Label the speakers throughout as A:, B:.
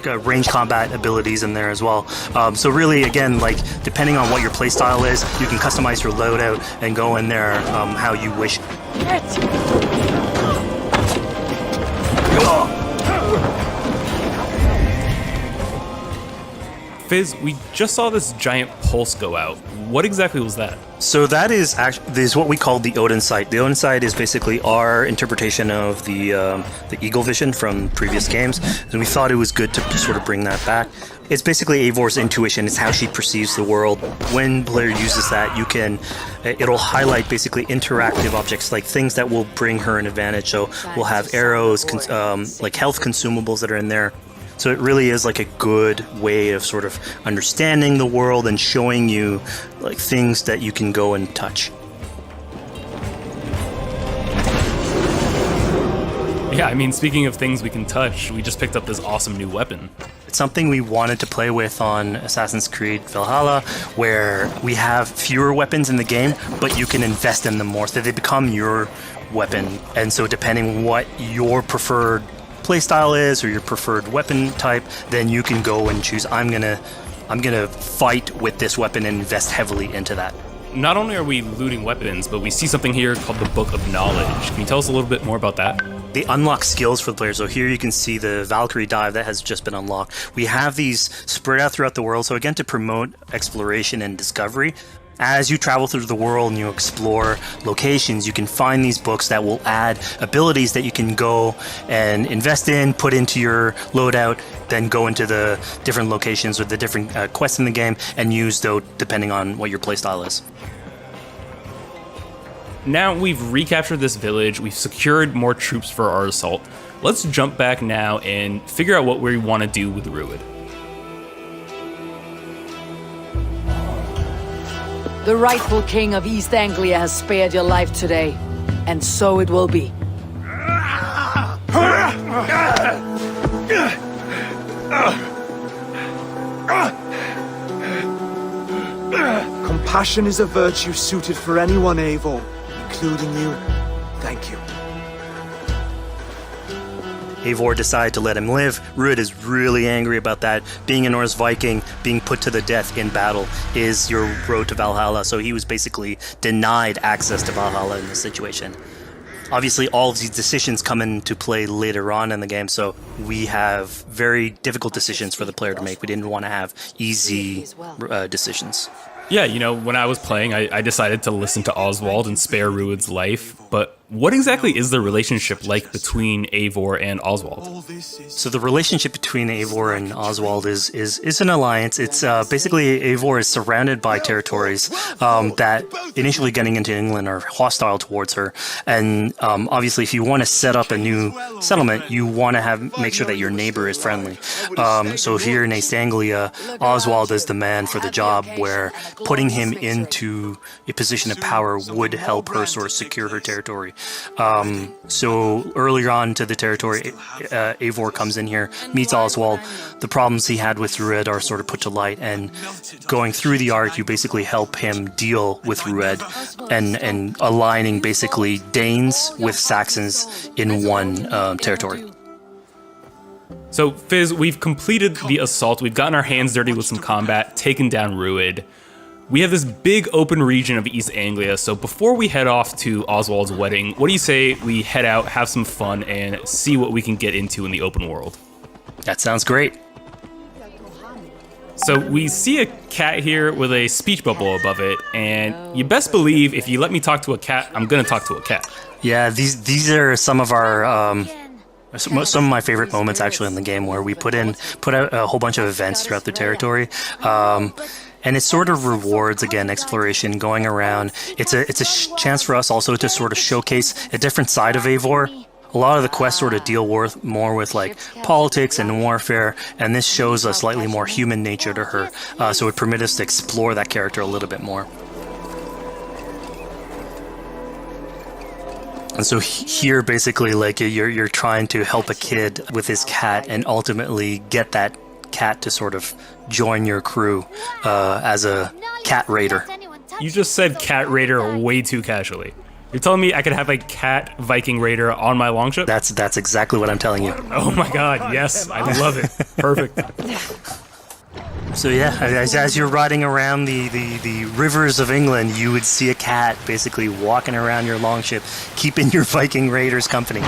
A: range combat abilities in there as well. So really, again, like depending on what your playstyle is, you can customize your loadout and go in there how you wish.
B: Fizz, we just saw this giant pulse go out. What exactly was that?
A: So that is what we call the Odin sight. The Odin sight is basically our interpretation of the eagle vision from previous games, and we thought it was good to sort of bring that back. It's basically Eivor's intuition. It's how she perceives the world. When player uses that, it'll highlight basically interactive objects, like things that will bring her an advantage. So we'll have arrows, like health consumables that are in there. So it really is like a good way of sort of understanding the world and showing you like things that you can go and touch.
B: Yeah, I mean, speaking of things we can touch, we just picked up this awesome new weapon.
A: It's something we wanted to play with on Assassin's Creed Valhalla, where we have fewer weapons in the game, but you can invest in them more, so they become your weapon. And so depending what your preferred playstyle is or your preferred weapon type, then you can go and choose, I'm gonna fight with this weapon and invest heavily into that.
B: Not only are we looting weapons, but we see something here called the Book of Knowledge. Can you tell us a little bit more about that?
A: They unlock skills for the players. So here you can see the Valkyrie dive that has just been unlocked. We have these spread out throughout the world, so again, to promote exploration and discovery. As you travel through the world and you explore locations, you can find these books that will add abilities that you can go and invest in, put into your loadout, then go into the different locations or the different quests in the game and use those depending on what your playstyle is.
B: Now we've recaptured this village, we've secured more troops for our assault. Let's jump back now and figure out what we want to do with Rued.
C: The rightful king of East Anglia has spared your life today, and so it will be.
D: Compassion is a virtue suited for anyone, Eivor, including you. Thank you.
A: Eivor decided to let him live. Rued is really angry about that. Being a Norse Viking, being put to the death in battle is your road to Valhalla, so he was basically denied access to Valhalla in this situation. Obviously, all of these decisions come into play later on in the game, so we have very difficult decisions for the player to make. We didn't want to have easy decisions.
B: Yeah, you know, when I was playing, I decided to listen to Oswald and spare Rued's life, but what exactly is the relationship like between Eivor and Oswald?
A: So the relationship between Eivor and Oswald is an alliance. It's basically Eivor is surrounded by territories that initially getting into England are hostile towards her, and obviously if you want to set up a new settlement, you want to make sure that your neighbor is friendly. So here in East Anglia, Oswald is the man for the job, where putting him into a position of power would help her sort of secure her territory. So earlier on to the territory, Eivor comes in here, meets Oswald. The problems he had with Rued are sort of put to light, and going through the arc, you basically help him deal with Rued and aligning basically Danes with Saxons in one territory.
B: So, Fizz, we've completed the assault. We've gotten our hands dirty with some combat, taken down Rued. We have this big open region of East Anglia, so before we head off to Oswald's wedding, what do you say we head out, have some fun, and see what we can get into in the open world?
A: That sounds great.
B: So we see a cat here with a speech bubble above it, and you best believe if you let me talk to a cat, I'm gonna talk to a cat.
A: Yeah, these are some of our some of my favorite moments actually in the game, where we put out a whole bunch of events throughout the territory. And it sort of rewards, again, exploration, going around. It's a chance for us also to sort of showcase a different side of Eivor. A lot of the quests sort of deal more with like politics and warfare, and this shows a slightly more human nature to her. So it permits us to explore that character a little bit more. And so here, basically, like you're trying to help a kid with his cat, and ultimately get that cat to sort of join your crew as a cat raider.
B: You just said cat raider way too casually. You're telling me I could have a cat Viking raider on my longship?
A: That's exactly what I'm telling you.
B: Oh my god, yes, I love it. Perfect.
A: So yeah, as you're riding around the rivers of England, you would see a cat basically walking around your longship, keeping your Viking raiders company.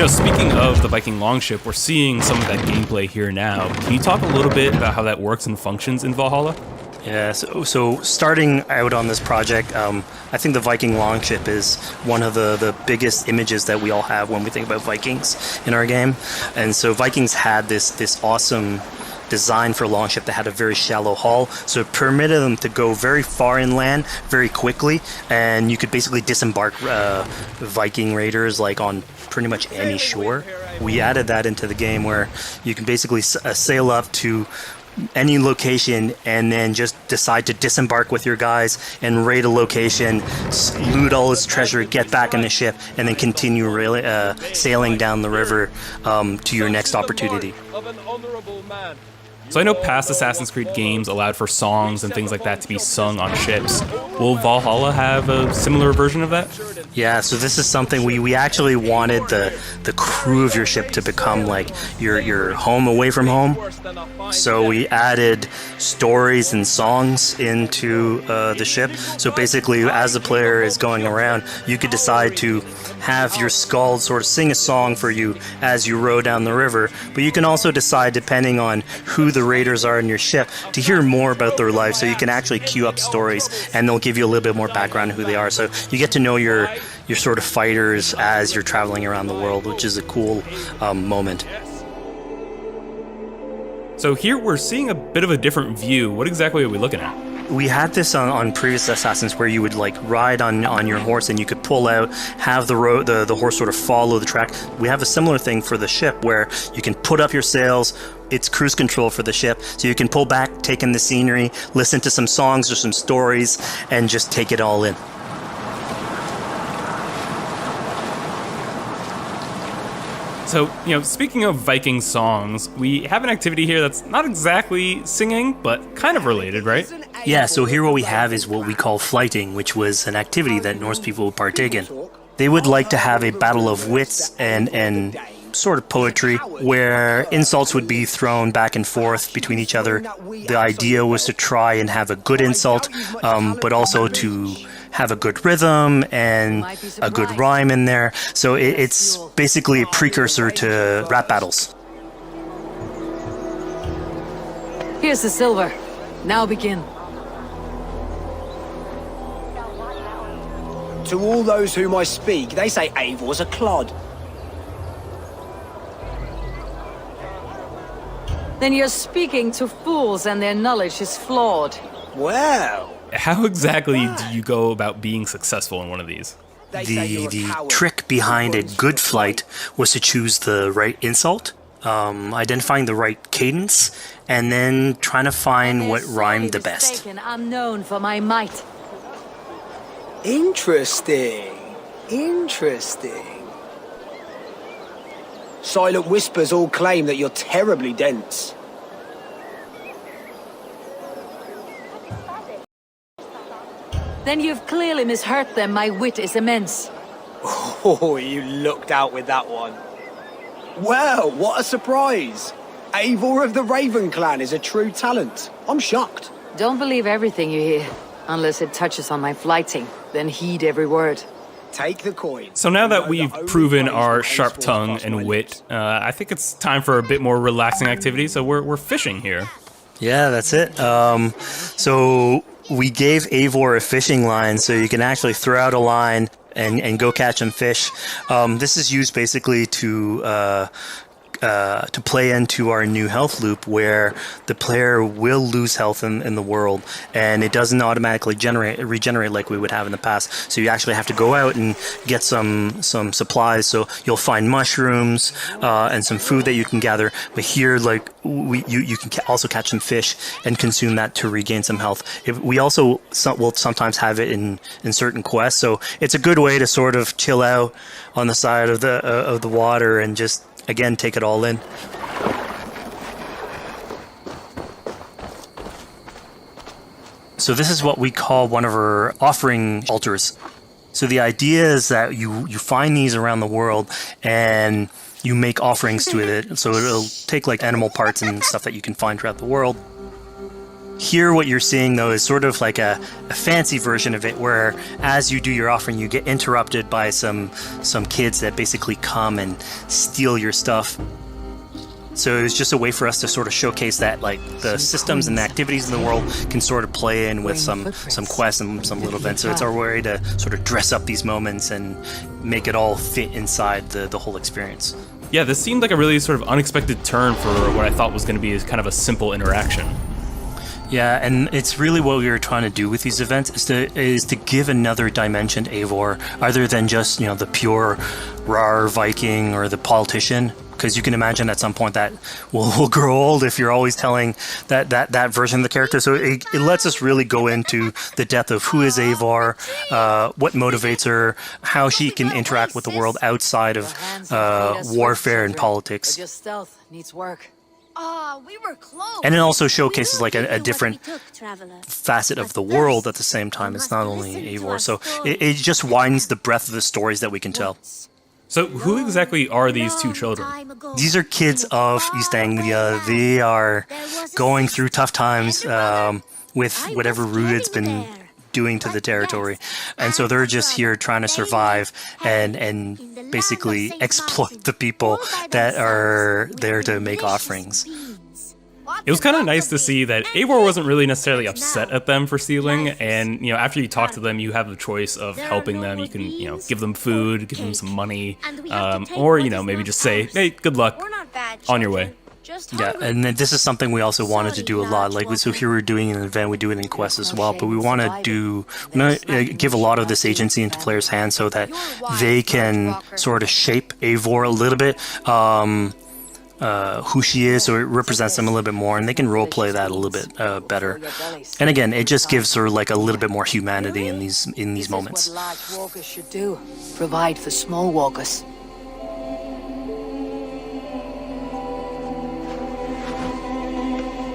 B: Speaking of the Viking longship, we're seeing some of that gameplay here now. Can you talk a little bit about how that works and functions in Valhalla?
A: Yeah, so starting out on this project, I think the Viking longship is one of the biggest images that we all have when we think about Vikings in our game. And so Vikings had this awesome design for longship that had a very shallow hull, so it permitted them to go very far inland very quickly, and you could basically disembark Viking raiders like on pretty much any shore. We added that into the game where you can basically sail up to any location and then just decide to disembark with your guys and raid a location, loot all its treasure, get back in the ship, and then continue sailing down the river to your next opportunity.
B: So I know past Assassin's Creed games allowed for songs and things like that to be sung on ships. Will Valhalla have a similar version of that?
A: Yeah, so this is something we actually wanted the crew of your ship to become like your home away from home. So we added stories and songs into the ship. So basically, as the player is going around, you could decide to have your skald sort of sing a song for you as you row down the river. But you can also decide, depending on who the raiders are in your ship, to hear more about their life. So you can actually queue up stories, and they'll give you a little bit more background on who they are. So you get to know your sort of fighters as you're traveling around the world, which is a cool moment.
B: So here we're seeing a bit of a different view. What exactly are we looking at?
A: We had this on previous Assassins where you would like ride on your horse and you could pull out, have the horse sort of follow the track. We have a similar thing for the ship where you can put up your sails. It's cruise control for the ship, so you can pull back, take in the scenery, listen to some songs or some stories, and just take it all in.
B: So, speaking of Viking songs, we have an activity here that's not exactly singing, but kind of related, right?
A: Yeah, so here what we have is what we call flighting, which was an activity that Norse people would partake in. They would like to have a battle of wits and sort of poetry where insults would be thrown back and forth between each other. The idea was to try and have a good insult, but also to have a good rhythm and a good rhyme in there. So it's basically a precursor to rap battles.
C: Here's the silver. Now begin.
E: To all those whom I speak, they say Eivor's a clod.
C: Then you're speaking to fools and their knowledge is flawed.
E: Well,
B: How exactly do you go about being successful in one of these?
A: The trick behind a good flight was to choose the right insult, identifying the right cadence, and then trying to find what rhymed the best.
C: I'm known for my might.
E: Interesting. Silent whispers all claim that you're terribly dense.
C: Then you've clearly misheard them. My wit is immense.
E: Oh, you looked out with that one. Well, what a surprise. Eivor of the Raven Clan is a true talent. I'm shocked.
C: Don't believe everything you hear, unless it touches on my flighting. Then heed every word.
E: Take the coin.
B: So now that we've proven our sharp tongue and wit, I think it's time for a bit more relaxing activity, so we're fishing here.
A: Yeah, that's it. So we gave Eivor a fishing line, so you can actually throw out a line and go catch some fish. This is used basically to play into our new health loop where the player will lose health in the world, and it doesn't automatically regenerate like we would have in the past. So you actually have to go out and get some supplies. So you'll find mushrooms and some food that you can gather. But here, like you can also catch some fish and consume that to regain some health. We also will sometimes have it in certain quests. So it's a good way to sort of chill out on the side of the water and just, again, take it all in. So this is what we call one of our offering altars. So the idea is that you find these around the world and you make offerings to it. So it'll take like animal parts and stuff that you can find throughout the world. Here what you're seeing though is sort of like a fancy version of it, where as you do your offering you get interrupted by some kids that basically come and steal your stuff. So it was just a way for us to sort of showcase that like the systems and the activities in the world can sort of play in with some quests and some little events. So it's our way to sort of dress up these moments and make it all fit inside the whole experience.
B: Yeah, this seemed like a really sort of unexpected turn for what I thought was going to be kind of a simple interaction.
A: Yeah, and it's really what we were trying to do with these events is to give another dimension to Eivor, other than just, you know, the pure rar Viking or the politician. Because you can imagine at some point that will grow old if you're always telling that version of the character. So it lets us really go into the depth of who is Eivor, what motivates her, how she can interact with the world outside of warfare and politics.
C: But your stealth needs work.
F: We were close.
A: And it also showcases like a different
F: Traveler.
A: facet of the world at the same time. It's not only Eivor. So it just widens the breadth of the stories that we can tell.
B: So who exactly are these two children?
A: These are kids of East Anglia. They are going through tough times with whatever Rued's been doing to the territory. And so they're just here trying to survive and basically exploit the people that are there to make offerings.
B: It was kind of nice to see that Eivor wasn't really necessarily upset at them for stealing, and, you know, after you talk to them, you have the choice of helping them. You can, you know, give them food, give them some money, or, you know, maybe just say, hey, good luck, on your way.
A: Yeah, and then this is something we also wanted to do a lot. Like, so here we're doing an event, we do it in quests as well, but we want to give a lot of this agency into players' hands so that they can sort of shape Eivor a little bit. Who she is, so it represents them a little bit more, and they can roleplay that a little bit better. And again, it just gives her like a little bit more humanity in these moments.
C: This is what large walkers should do. Provide for small walkers.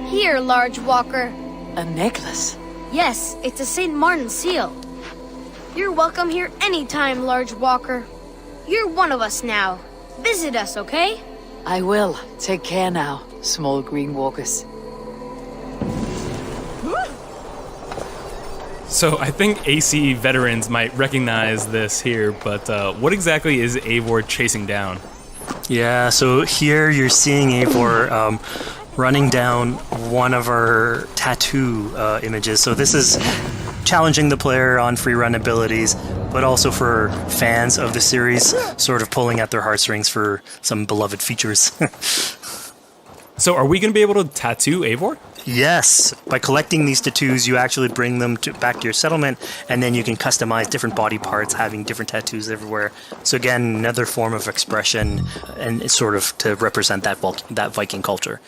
F: Here, large walker.
C: A necklace.
F: Yes, it's a St. Martin seal. You're welcome here anytime, large walker. You're one of us now. Visit us, okay?
C: I will. Take care now, small green walkers.
B: So I think AC veterans might recognize this here, but what exactly is Eivor chasing down?
A: Yeah, so here you're seeing Eivor running down one of our tattoo images. So this is challenging the player on free run abilities, but also for fans of the series, sort of pulling at their heartstrings for some beloved features.
B: So are we going to be able to tattoo Eivor?
A: Yes, by collecting these tattoos, you actually bring them back to your settlement, and then you can customize different body parts, having different tattoos everywhere. So again, another form of expression, and it's sort of to represent that Viking culture.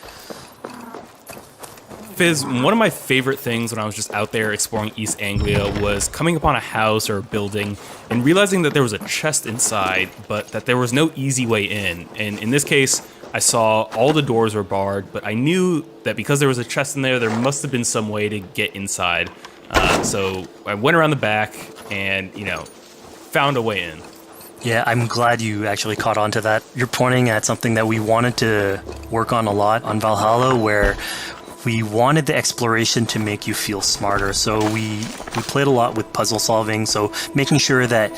B: Fizz, one of my favorite things when I was just out there exploring East Anglia was coming upon a house or a building and realizing that there was a chest inside, but that there was no easy way in. And in this case, I saw all the doors were barred, but I knew that because there was a chest in there, there must have been some way to get inside. So I went around the back and, you know, found a way in.
A: Yeah, I'm glad you actually caught on to that. You're pointing at something that we wanted to work on a lot on Valhalla, where we wanted the exploration to make you feel smarter. So we played a lot with puzzle solving, so making sure that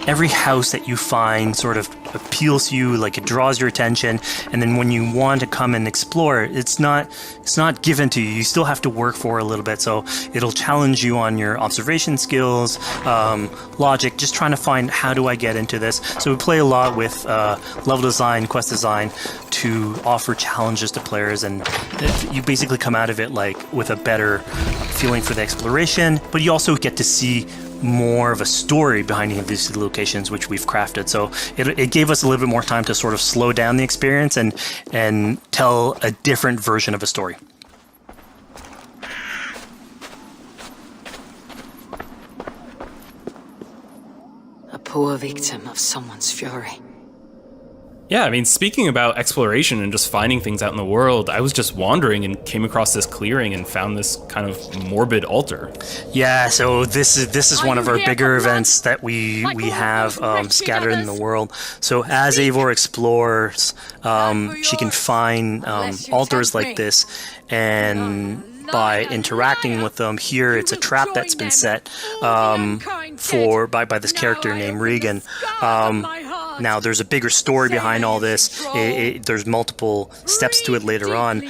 A: every house that you find sort of appeals to you, like it draws your attention, and then when you want to come and explore, it's not given to you. You still have to work for it a little bit, so it'll challenge you on your observation skills, logic, just trying to find how do I get into this. So we play a lot with level design, quest design to offer challenges to players, and you basically come out of it like with a better feeling for the exploration, but you also get to see more of a story behind these locations, which we've crafted. So it gave us a little bit more time to sort of slow down the experience and tell a different version of a story.
C: A poor victim of someone's fury.
B: Yeah, I mean, speaking about exploration and just finding things out in the world, I was just wandering and came across this clearing and found this kind of morbid altar.
A: Yeah, so this is one of our bigger events that we have scattered in the world. So as Eivor explores, she can find altars like this, and by interacting with them, here it's a trap that's been set by this character named Regan. Now, there's a bigger story behind all this. There's multiple steps to it later on.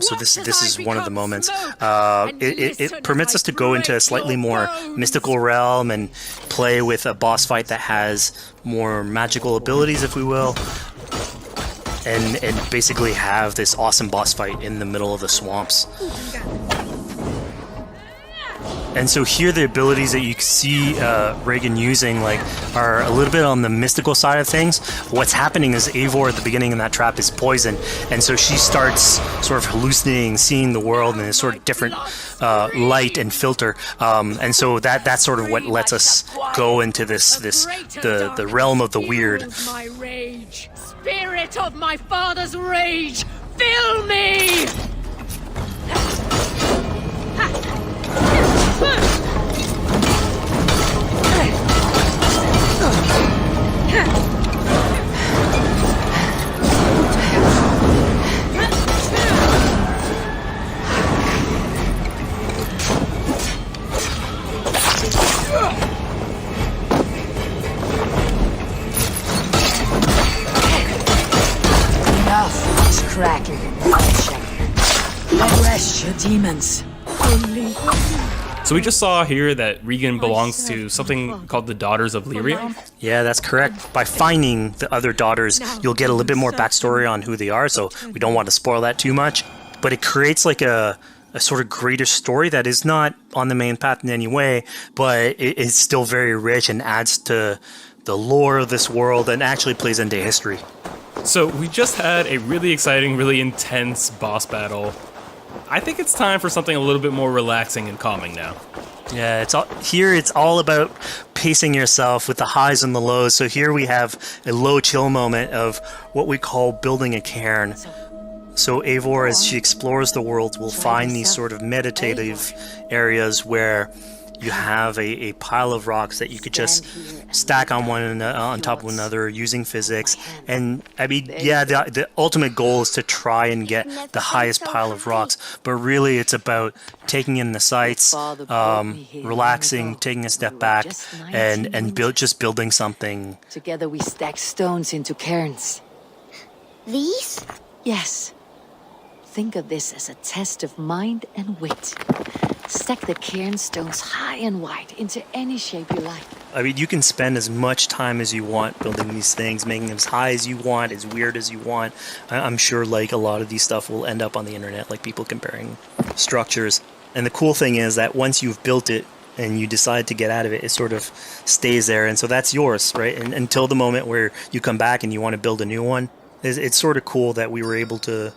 A: So this is one of the moments. It permits us to go into a slightly more mystical realm and play with a boss fight that has more magical abilities, if we will. And basically have this awesome boss fight in the middle of the swamps. And so here the abilities that you see Regan using are a little bit on the mystical side of things. What's happening is Eivor at the beginning in that trap is poisoned, and so she starts sort of hallucinating, seeing the world in a sort of different light and filter. And so that's sort of what lets us go into the realm of the weird.
G: My rage, spirit of my father's rage, fill me!
C: Enough of this cracking and bloodshed. Arrest your demons.
B: So we just saw here that Regan belongs to something called the Daughters of Lyrium.
A: Yeah, that's correct. By finding the other daughters, you'll get a little bit more backstory on who they are, so we don't want to spoil that too much. But it creates like a sort of greater story that is not on the main path in any way, but it's still very rich and adds to the lore of this world and actually plays into history.
B: So we just had a really exciting, really intense boss battle. I think it's time for something a little bit more relaxing and calming now.
A: Yeah, it's all about pacing yourself with the highs and the lows. So here we have a low chill moment of what we call building a cairn. So Eivor, as she explores the world, will find these sort of meditative areas where you have a pile of rocks that you could just stack on top of one another using physics. And I mean, yeah, the ultimate goal is to try and get the highest pile of rocks, but really it's about taking in the sights, relaxing, taking a step back, and just building something.
C: Together we stack stones into cairns.
F: These?
C: Yes. Think of this as a test of mind and wit. Stack the cairn stones high and wide into any shape you like.
A: I mean, you can spend as much time as you want building these things, making them as high as you want, as weird as you want. I'm sure like a lot of these stuff will end up on the internet, like people comparing structures. And the cool thing is that once you've built it and you decide to get out of it, it sort of stays there. And so that's yours, right? And until the moment where you come back and you want to build a new one. It's sort of cool that we were able to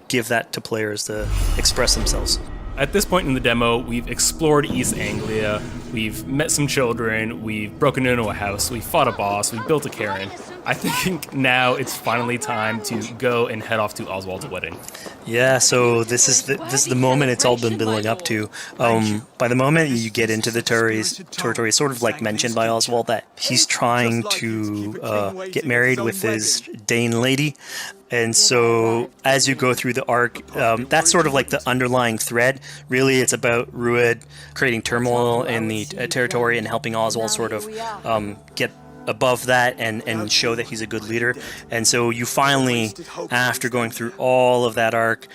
A: give that to players to express themselves.
B: At this point in the demo, we've explored East Anglia, we've met some children, we've broken into a house, we fought a boss, we built a cairn. I think now it's finally time to go and head off to Oswald's wedding.
A: Yeah, so this is the moment it's all been building up to. By the moment you get into the territory, it's sort of like mentioned by Oswald that he's trying to get married with his Dane lady. And so as you go through the arc, that's sort of like the underlying thread. Really, it's about Rued creating turmoil in the territory and helping Oswald sort of get above that and show that he's a good leader. And so you finally, after going through all of that arc,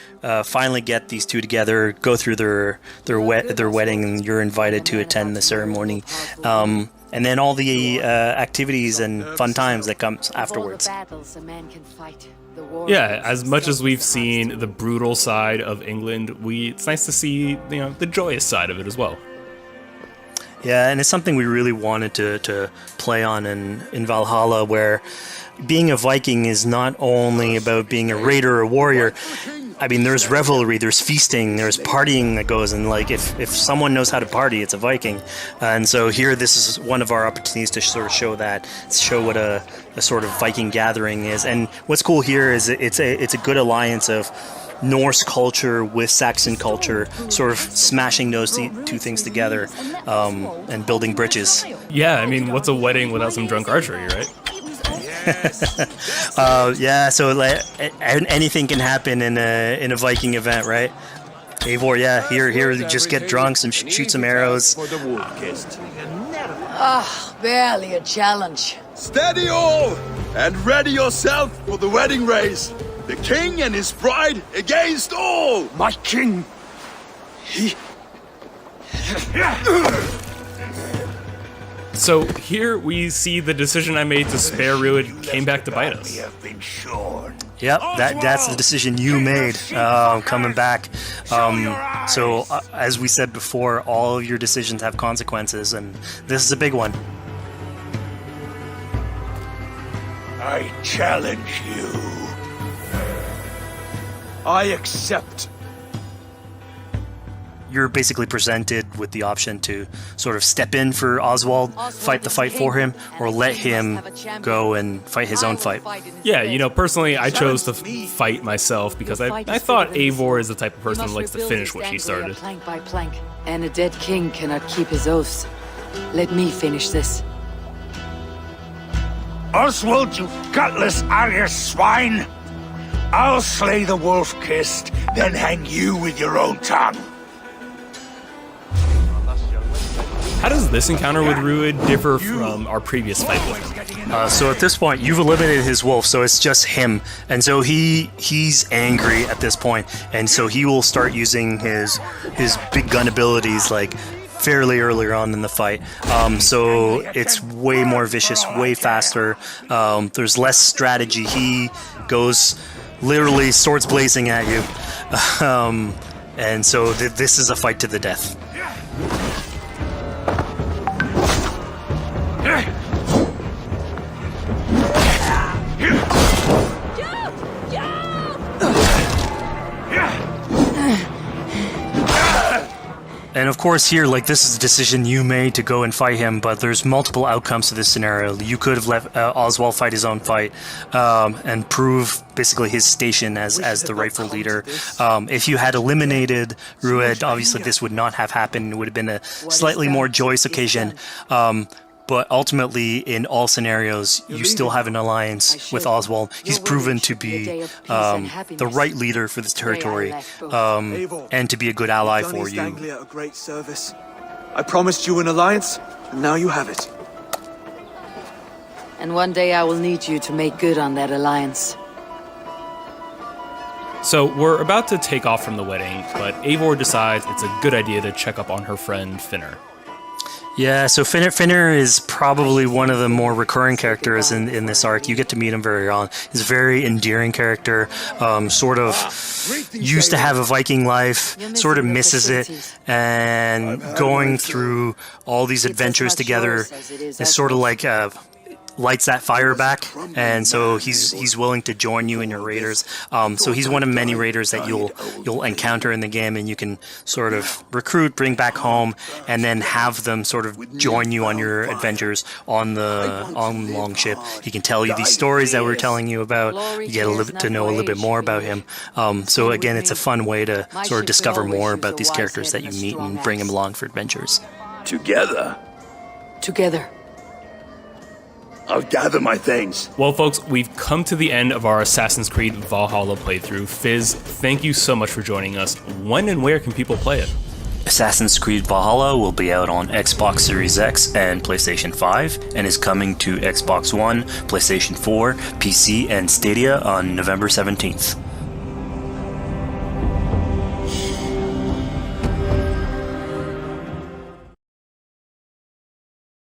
A: finally get these two together, go through their wedding, and you're invited to attend the ceremony. And then all the activities and fun times that comes afterwards.
B: Yeah, as much as we've seen the brutal side of England, it's nice to see the joyous side of it as well.
A: Yeah, and it's something we really wanted to play on in Valhalla, where being a Viking is not only about being a raider or warrior. I mean, there's revelry, there's feasting, there's partying that goes, and like if someone knows how to party, it's a Viking. And so here, this is one of our opportunities to sort of show what a sort of Viking gathering is. And what's cool here is it's a good alliance of Norse culture with Saxon culture, sort of smashing those two things together, and building bridges.
B: Yeah, I mean, what's a wedding without some drunk archery, right?
A: Yeah, so like, anything can happen in a Viking event, right? Eivor, yeah, here, just get drunk, shoot some arrows.
C: Barely a challenge.
H: Steady all, and ready yourself for the wedding race. The king and his bride against all.
E: My king!
B: So here we see the decision I made to spare Rued came back to bite us.
A: Yep, that's the decision you made, coming back. So as we said before, all of your decisions have consequences, and this is a big one.
H: I challenge you.
E: I accept.
A: You're basically presented with the option to sort of step in for Oswald, fight the fight for him, or let him go and fight his own fight.
B: Yeah, you know, personally, I chose to fight myself because I thought Eivor is the type of person who likes to finish what she started.
C: Plank by plank, and a dead king cannot keep his oaths. Let me finish this.
H: Oswald, you gutless Arya swine! I'll slay the wolf-kissed, then hang you with your own tongue.
B: How does this encounter with Rued differ from our previous fight with him?
A: So at this point, you've eliminated his wolf, so it's just him. And so he's angry at this point, and so he will start using his big gun abilities like fairly earlier on in the fight. So it's way more vicious, way faster. There's less strategy. He goes literally swords blazing at you. And so this is a fight to the death. And of course here, like, this is a decision you made to go and fight him, but there's multiple outcomes to this scenario. You could have let Oswald fight his own fight, and prove basically his station as the rightful leader. If you had eliminated Rued, obviously this would not have happened. It would have been a slightly more joyous occasion. But ultimately, in all scenarios, you still have an alliance with Oswald. He's proven to be the right leader for this territory, and to be a good ally for you.
D: Anglia a great service. I promised you an alliance, and now you have it.
C: And one day I will need you to make good on that alliance.
B: So we're about to take off from the wedding, but Eivor decides it's a good idea to check up on her friend Finner.
A: Yeah, so Finner is probably one of the more recurring characters in this arc. You get to meet him very early on. He's a very endearing character, sort of used to have a Viking life, sort of misses it, and going through all these adventures together is sort of like lights that fire back, and so he's willing to join you in your raiders. So he's one of many raiders that you'll encounter in the game, and you can sort of recruit, bring back home, and then have them sort of join you on your adventures on the Longship. He can tell you these stories that we're telling you about. You get to know a little bit more about him. So again, it's a fun way to sort of discover more about these characters that you meet and bring them along for adventures.
H: Together, I'll gather my things.
B: Well, folks, we've come to the end of our Assassin's Creed Valhalla playthrough. Fizz, thank you so much for joining us. When and where can people play it?
A: Assassin's Creed Valhalla will be out on Xbox Series X and PlayStation 5, and is coming to Xbox One, PlayStation 4, PC, and Stadia on November 17th.